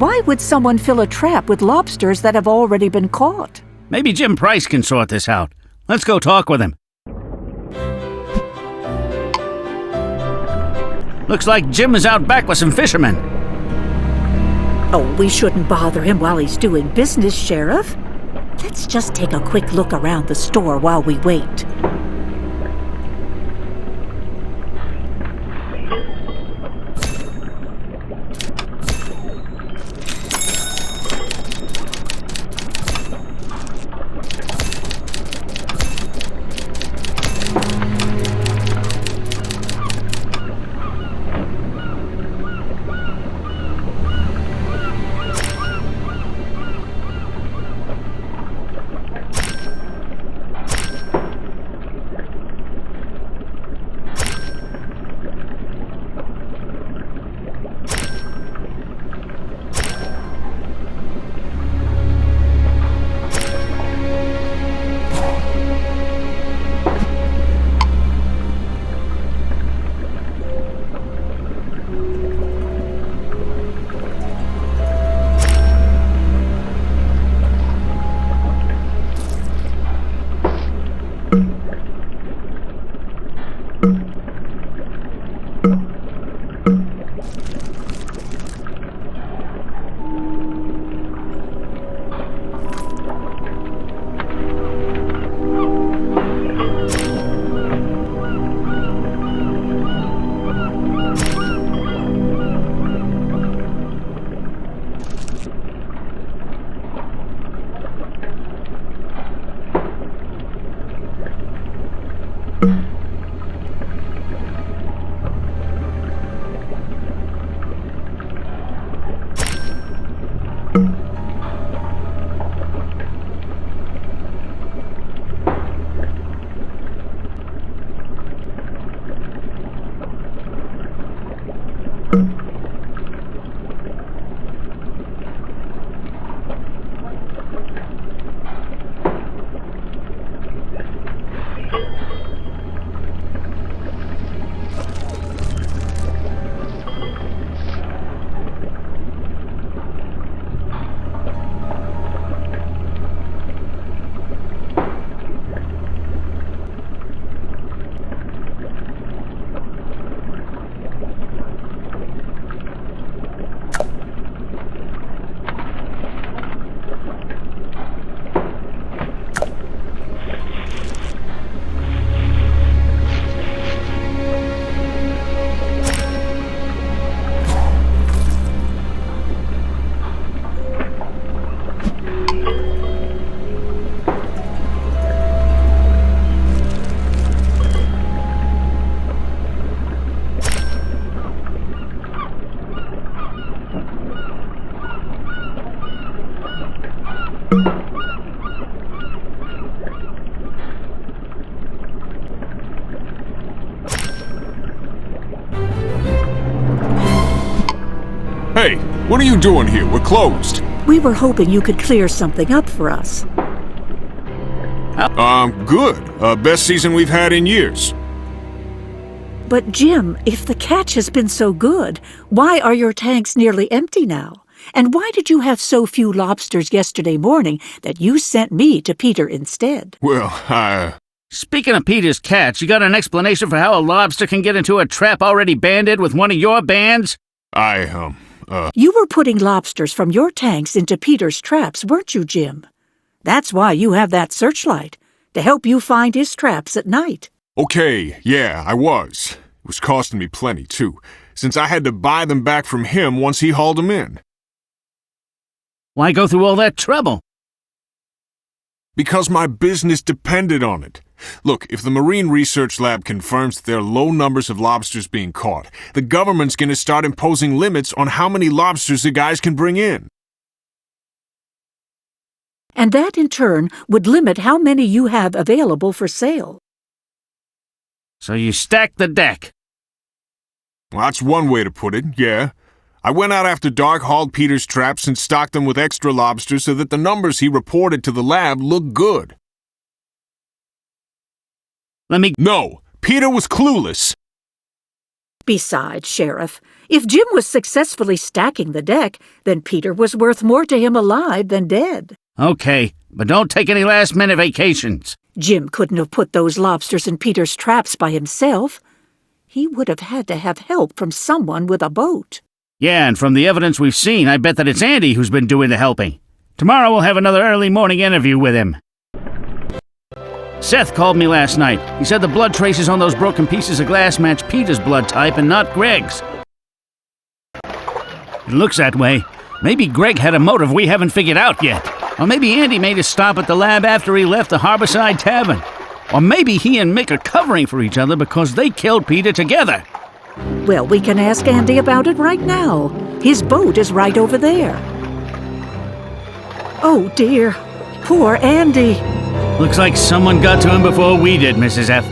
Why would someone fill a trap with lobsters that have already been caught? Maybe Jim Price can sort this out. Let's go talk with him. Looks like Jim is out back with some fishermen. Oh, we shouldn't bother him while he's doing business, Sheriff. Let's just take a quick look around the store while we wait. Hey, what are you doing here? We're closed. We were hoping you could clear something up for us. Good. Best season we've had in years. But Jim, if the catch has been so good, why are your tanks nearly empty now? And why did you have so few lobsters yesterday morning that you sent me to Peter instead? Well, Speaking of Peter's catch, you got an explanation for how a lobster can get into a trap already banded with one of your bands? You were putting lobsters from your tanks into Peter's traps, weren't you, Jim? That's why you have that searchlight, to help you find his traps at night. Okay, yeah, I was. It was costing me plenty, too, since I had to buy them back from him once he hauled them in. Why go through all that trouble? Because my business depended on it. Look, if the Marine Research Lab confirms that there are low numbers of lobsters being caught, the government's going to start imposing limits on how many lobsters the guys can bring in. And that, in turn, would limit how many you have available for sale. So you stacked the deck. Well, that's one way to put it, yeah. I went out after dark, hauled Peter's traps, and stocked them with extra lobsters so that the numbers he reported to the lab looked good. No, Peter was clueless. Besides, Sheriff, if Jim was successfully stacking the deck, then Peter was worth more to him alive than dead. Okay, but don't take any last-minute vacations. Jim couldn't have put those lobsters in Peter's traps by himself. He would have had to have help from someone with a boat. Yeah, and from the evidence we've seen, I bet that it's Andy who's been doing the helping. Tomorrow we'll have another early morning interview with him. Seth called me last night. He said the blood traces on those broken pieces of glass match Peter's blood type and not Greg's. It looks that way. Maybe Greg had a motive we haven't figured out yet. Or maybe Andy made a stop at the lab after he left the Harborside Tavern. Or maybe he and Mick are covering for each other because they killed Peter together. Well, we can ask Andy about it right now. His boat is right over there. Oh, dear. Poor Andy. Looks like someone got to him before we did, Mrs. F.